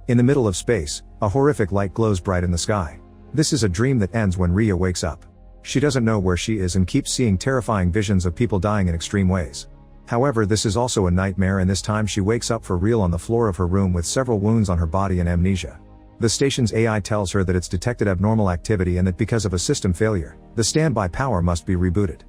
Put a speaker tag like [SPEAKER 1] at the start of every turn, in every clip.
[SPEAKER 1] In the middle of space, a horrific light glows bright in the sky. This is a dream that ends when Rhea wakes up. She doesn't know where she is and keeps seeing terrifying visions of people dying in extreme ways. However, this is also a nightmare, and this time she wakes up for real on the floor of her room with several wounds on her body and amnesia. The station's AI tells her that it's detected abnormal activity and that because of a system failure, the standby power must be rebooted.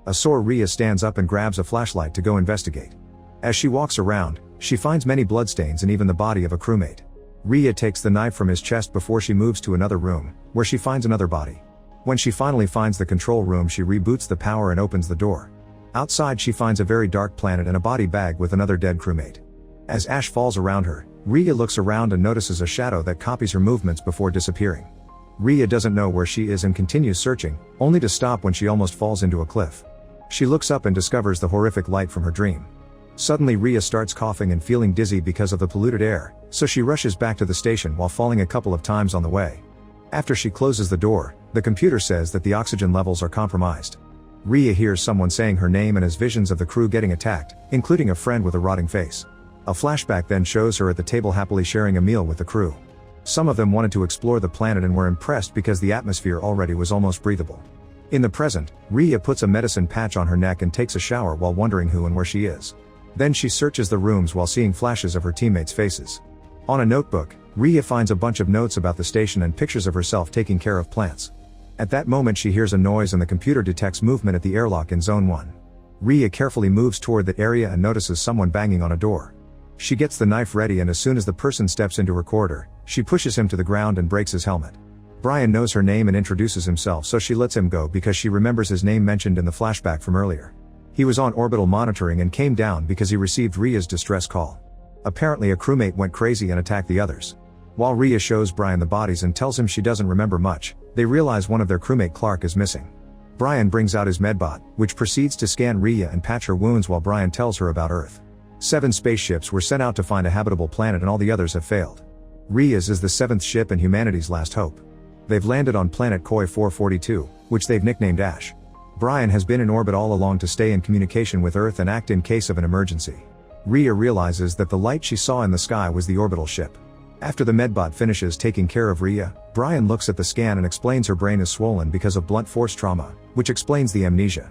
[SPEAKER 1] A sore Rhea stands up and grabs a flashlight to go investigate. As she walks around, she finds many bloodstains and even the body of a crewmate. Rhea takes the knife from his chest before she moves to another room, where she finds another body. When she finally finds the control room, she reboots the power and opens the door. Outside, she finds a very dark planet and a body bag with another dead crewmate. As ash falls around her, Rhea looks around and notices a shadow that copies her movements before disappearing. Rhea doesn't know where she is and continues searching, only to stop when she almost falls into a cliff. She looks up and discovers the horrific light from her dream. Suddenly Rhea starts coughing and feeling dizzy because of the polluted air, so she rushes back to the station while falling a couple of times on the way. After she closes the door, the computer says that the oxygen levels are compromised. Rhea hears someone saying her name and has visions of the crew getting attacked, including a friend with a rotting face. A flashback then shows her at the table happily sharing a meal with the crew. Some of them wanted to explore the planet and were impressed because the atmosphere already was almost breathable. In the present, Rhea puts a medicine patch on her neck and takes a shower while wondering who and where she is. Then she searches the rooms while seeing flashes of her teammates' faces. On a notebook, Rhea finds a bunch of notes about the station and pictures of herself taking care of plants. At that moment she hears a noise and the computer detects movement at the airlock in Zone 1. Rhea carefully moves toward that area and notices someone banging on a door. She gets the knife ready, and as soon as the person steps into her corridor, she pushes him to the ground and breaks his helmet. Brian knows her name and introduces himself, so she lets him go because she remembers his name mentioned in the flashback from earlier. He was on orbital monitoring and came down because he received Rhea's distress call. Apparently a crewmate went crazy and attacked the others. While Rhea shows Brian the bodies and tells him she doesn't remember much, they realize one of their crewmate Clark is missing. Brian brings out his medbot, which proceeds to scan Rhea and patch her wounds while Brian tells her about Earth. 7 spaceships were sent out to find a habitable planet and all the others have failed. Rhea's is the 7th ship and humanity's last hope. They've landed on planet Koi 442, which they've nicknamed Ash. Brian has been in orbit all along to stay in communication with Earth and act in case of an emergency. Rhea realizes that the light she saw in the sky was the orbital ship. After the medbot finishes taking care of Rhea, Brian looks at the scan and explains her brain is swollen because of blunt force trauma, which explains the amnesia.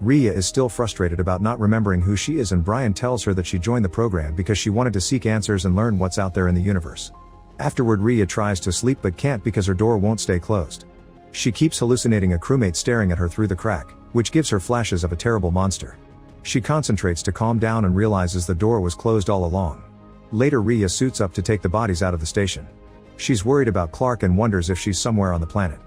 [SPEAKER 1] Rhea is still frustrated about not remembering who she is, and Brian tells her that she joined the program because she wanted to seek answers and learn what's out there in the universe. Afterward, Rhea tries to sleep but can't because her door won't stay closed. She keeps hallucinating a crewmate staring at her through the crack, which gives her flashes of a terrible monster. She concentrates to calm down and realizes the door was closed all along. Later, Rhea suits up to take the bodies out of the station. She's worried about Clark and wonders if she's somewhere on the planet.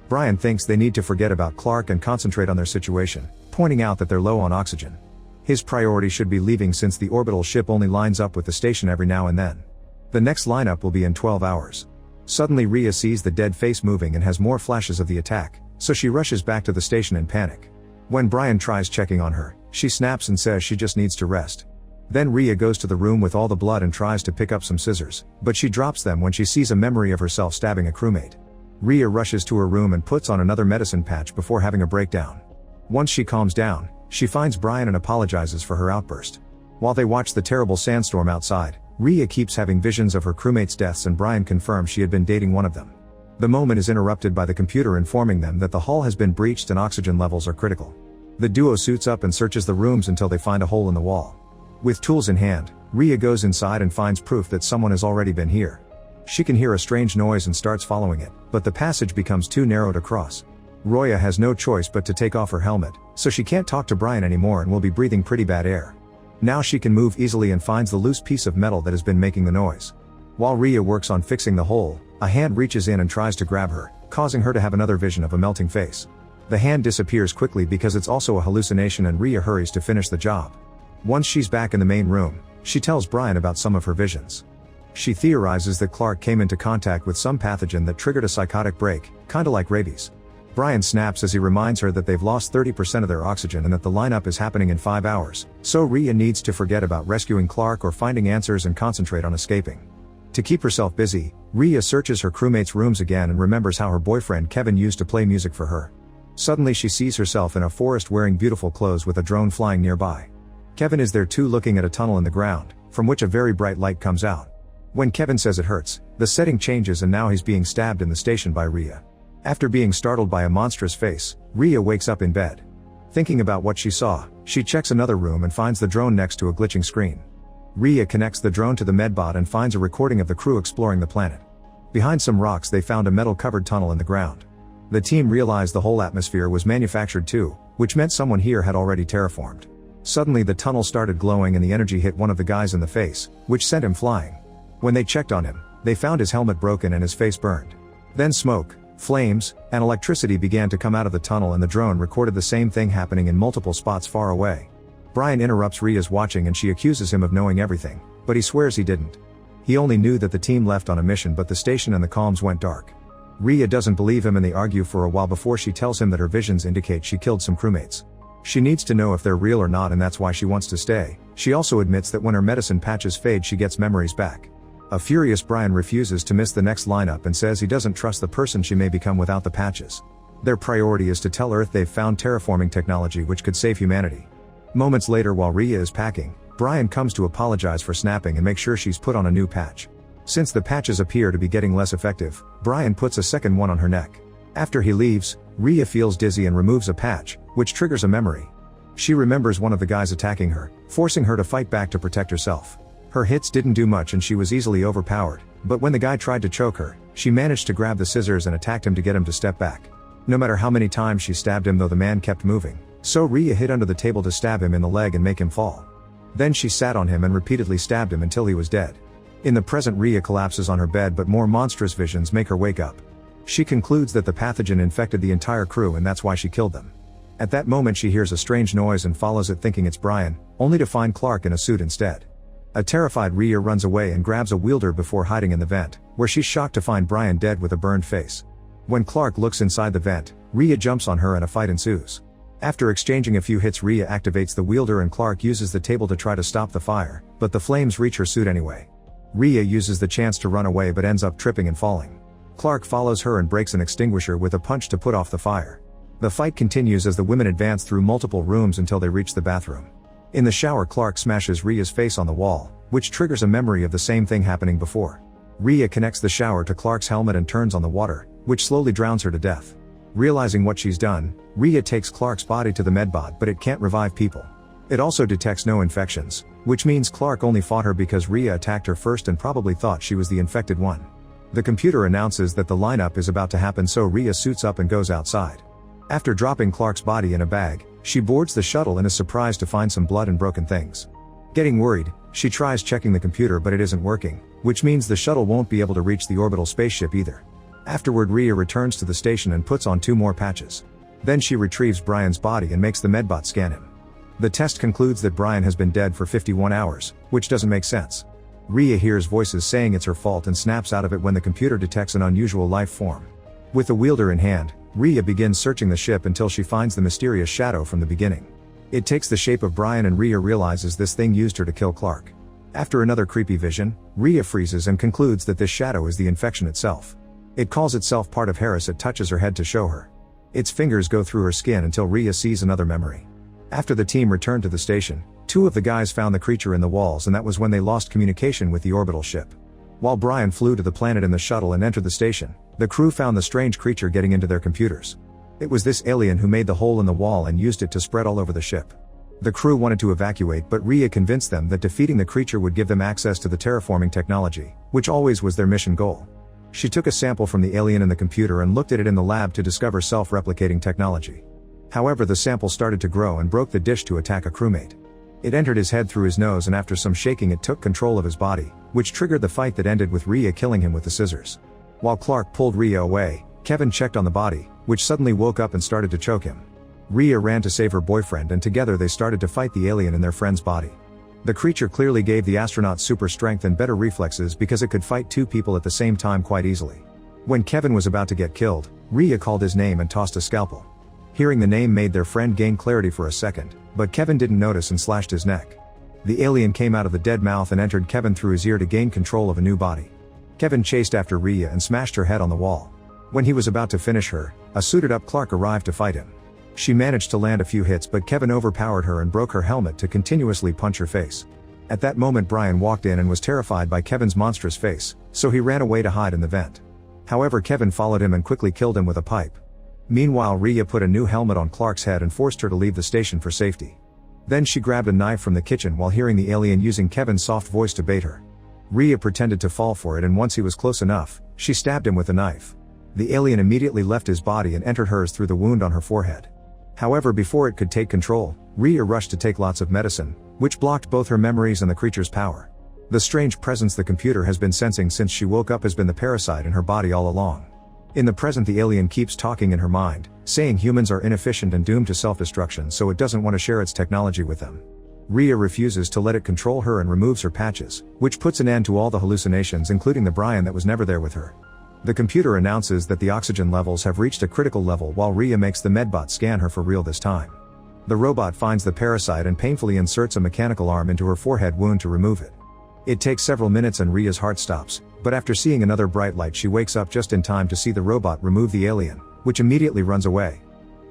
[SPEAKER 1] Brian thinks they need to forget about Clark and concentrate on their situation, pointing out that they're low on oxygen. His priority should be leaving since the orbital ship only lines up with the station every now and then. The next lineup will be in 12 hours. Suddenly Rhea sees the dead face moving and has more flashes of the attack, so she rushes back to the station in panic. When Brian tries checking on her, she snaps and says she just needs to rest. Then Rhea goes to the room with all the blood and tries to pick up some scissors, but she drops them when she sees a memory of herself stabbing a crewmate. Rhea rushes to her room and puts on another medicine patch before having a breakdown. Once she calms down, she finds Brian and apologizes for her outburst. While they watch the terrible sandstorm outside, Rhea keeps having visions of her crewmates' deaths, and Brian confirms she had been dating one of them. The moment is interrupted by the computer informing them that the hull has been breached and oxygen levels are critical. The duo suits up and searches the rooms until they find a hole in the wall. With tools in hand, Rhea goes inside and finds proof that someone has already been here. She can hear a strange noise and starts following it, but the passage becomes too narrow to cross. Roya has no choice but to take off her helmet, so she can't talk to Brian anymore and will be breathing pretty bad air. Now she can move easily and finds the loose piece of metal that has been making the noise. While Rhea works on fixing the hole, a hand reaches in and tries to grab her, causing her to have another vision of a melting face. The hand disappears quickly because it's also a hallucination, and Rhea hurries to finish the job. Once she's back in the main room, she tells Brian about some of her visions. She theorizes that Clark came into contact with some pathogen that triggered a psychotic break, kinda like rabies. Brian snaps as he reminds her that they've lost 30% of their oxygen and that the lineup is happening in 5 hours, so Rhea needs to forget about rescuing Clark or finding answers and concentrate on escaping. To keep herself busy, Rhea searches her crewmates' rooms again and remembers how her boyfriend Kevin used to play music for her. Suddenly she sees herself in a forest wearing beautiful clothes with a drone flying nearby. Kevin is there too, looking at a tunnel in the ground, from which a very bright light comes out. When Kevin says it hurts, the setting changes and now he's being stabbed in the station by Rhea. After being startled by a monstrous face, Rhea wakes up in bed. Thinking about what she saw, she checks another room and finds the drone next to a glitching screen. Rhea connects the drone to the medbot and finds a recording of the crew exploring the planet. Behind some rocks they found a metal-covered tunnel in the ground. The team realized the whole atmosphere was manufactured too, which meant someone here had already terraformed. Suddenly the tunnel started glowing and the energy hit one of the guys in the face, which sent him flying. When they checked on him, they found his helmet broken and his face burned. Then smoke, flames, and electricity began to come out of the tunnel and the drone recorded the same thing happening in multiple spots far away. Brian interrupts Rhea's watching and she accuses him of knowing everything, but he swears he didn't. He only knew that the team left on a mission but the station and the comms went dark. Rhea doesn't believe him and they argue for a while before she tells him that her visions indicate she killed some crewmates. She needs to know if they're real or not and that's why she wants to stay. She also admits that when her medicine patches fade she gets memories back. A furious Brian refuses to miss the next lineup and says he doesn't trust the person she may become without the patches. Their priority is to tell Earth they've found terraforming technology which could save humanity. Moments later while Rhea is packing, Brian comes to apologize for snapping and make sure she's put on a new patch. Since the patches appear to be getting less effective, Brian puts a second one on her neck. After he leaves, Rhea feels dizzy and removes a patch, which triggers a memory. She remembers one of the guys attacking her, forcing her to fight back to protect herself. Her hits didn't do much and she was easily overpowered, but when the guy tried to choke her, she managed to grab the scissors and attacked him to get him to step back. No matter how many times she stabbed him though the man kept moving, so Rhea hid under the table to stab him in the leg and make him fall. Then she sat on him and repeatedly stabbed him until he was dead. In the present Rhea collapses on her bed but more monstrous visions make her wake up. She concludes that the pathogen infected the entire crew and that's why she killed them. At that moment she hears a strange noise and follows it thinking it's Brian, only to find Clark in a suit instead. A terrified Rhea runs away and grabs a wielder before hiding in the vent, where she's shocked to find Brian dead with a burned face. When Clark looks inside the vent, Rhea jumps on her and a fight ensues. After exchanging a few hits Rhea activates the wielder and Clark uses the table to try to stop the fire, but the flames reach her suit anyway. Rhea uses the chance to run away but ends up tripping and falling. Clark follows her and breaks an extinguisher with a punch to put off the fire. The fight continues as the women advance through multiple rooms until they reach the bathroom. In the shower Clark smashes Rhea's face on the wall, which triggers a memory of the same thing happening before. Rhea connects the shower to Clark's helmet and turns on the water, which slowly drowns her to death. Realizing what she's done, Rhea takes Clark's body to the medbot but it can't revive people. It also detects no infections, which means Clark only fought her because Rhea attacked her first and probably thought she was the infected one. The computer announces that the lineup is about to happen so Rhea suits up and goes outside. After dropping Clark's body in a bag, she boards the shuttle and is surprised to find some blood and broken things. Getting worried, she tries checking the computer but it isn't working, which means the shuttle won't be able to reach the orbital spaceship either. Afterward Rhea returns to the station and puts on 2 more patches. Then she retrieves Brian's body and makes the medbot scan him. The test concludes that Brian has been dead for 51 hours, which doesn't make sense. Rhea hears voices saying it's her fault and snaps out of it when the computer detects an unusual life form. With the wielder in hand, Rhea begins searching the ship until she finds the mysterious shadow from the beginning. It takes the shape of Brian and Rhea realizes this thing used her to kill Clark. After another creepy vision, Rhea freezes and concludes that this shadow is the infection itself. It calls itself part of Harris. It touches her head to show her. Its fingers go through her skin until Rhea sees another memory. After the team returned to the station, 2 of the guys found the creature in the walls and that was when they lost communication with the orbital ship. While Brian flew to the planet in the shuttle and entered the station, the crew found the strange creature getting into their computers. It was this alien who made the hole in the wall and used it to spread all over the ship. The crew wanted to evacuate but Rhea convinced them that defeating the creature would give them access to the terraforming technology, which always was their mission goal. She took a sample from the alien in the computer and looked at it in the lab to discover self-replicating technology. However, the sample started to grow and broke the dish to attack a crewmate. It entered his head through his nose and after some shaking it took control of his body, which triggered the fight that ended with Rhea killing him with the scissors. While Clark pulled Rhea away, Kevin checked on the body, which suddenly woke up and started to choke him. Rhea ran to save her boyfriend and together they started to fight the alien in their friend's body. The creature clearly gave the astronaut super strength and better reflexes because it could fight 2 people at the same time quite easily. When Kevin was about to get killed, Rhea called his name and tossed a scalpel. Hearing the name made their friend gain clarity for a second, but Kevin didn't notice and slashed his neck. The alien came out of the dead mouth and entered Kevin through his ear to gain control of a new body. Kevin chased after Rhea and smashed her head on the wall. When he was about to finish her, a suited-up Clark arrived to fight him. She managed to land a few hits but Kevin overpowered her and broke her helmet to continuously punch her face. At that moment Brian walked in and was terrified by Kevin's monstrous face, so he ran away to hide in the vent. However, Kevin followed him and quickly killed him with a pipe. Meanwhile, Rhea put a new helmet on Clark's head and forced her to leave the station for safety. Then she grabbed a knife from the kitchen while hearing the alien using Kevin's soft voice to bait her. Rhea pretended to fall for it, and once he was close enough, she stabbed him with a knife. The alien immediately left his body and entered hers through the wound on her forehead. However, before it could take control, Rhea rushed to take lots of medicine, which blocked both her memories and the creature's power. The strange presence the computer has been sensing since she woke up has been the parasite in her body all along. In the present, the alien keeps talking in her mind, saying humans are inefficient and doomed to self-destruction, so it doesn't want to share its technology with them. Rhea refuses to let it control her and removes her patches, which puts an end to all the hallucinations, including the Brian that was never there with her. The computer announces that the oxygen levels have reached a critical level while Rhea makes the medbot scan her for real this time. The robot finds the parasite and painfully inserts a mechanical arm into her forehead wound to remove it. It takes several minutes and Rhea's heart stops, but after seeing another bright light she wakes up just in time to see the robot remove the alien, which immediately runs away.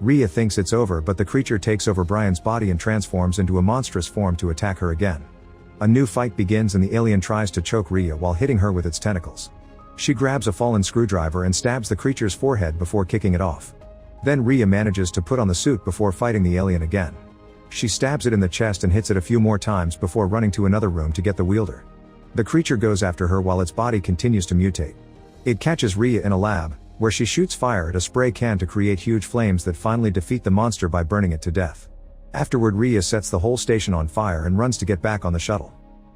[SPEAKER 1] Rhea thinks it's over, but the creature takes over Brian's body and transforms into a monstrous form to attack her again. A new fight begins and the alien tries to choke Rhea while hitting her with its tentacles. She grabs a fallen screwdriver and stabs the creature's forehead before kicking it off. Then Rhea manages to put on the suit before fighting the alien again. She stabs it in the chest and hits it a few more times before running to another room to get the wielder. The creature goes after her while its body continues to mutate. It catches Rhea in a lab, where she shoots fire at a spray can to create huge flames that finally defeat the monster by burning it to death. Afterward, Rhea sets the whole station on fire and runs to get back on the shuttle.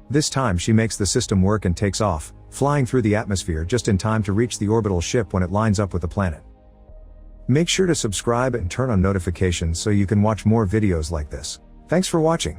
[SPEAKER 1] This time she makes the system work and takes off, flying through the atmosphere just in time to reach the orbital ship when it lines up with the planet. Make sure to subscribe and turn on notifications so you can watch more videos like this. Thanks for watching.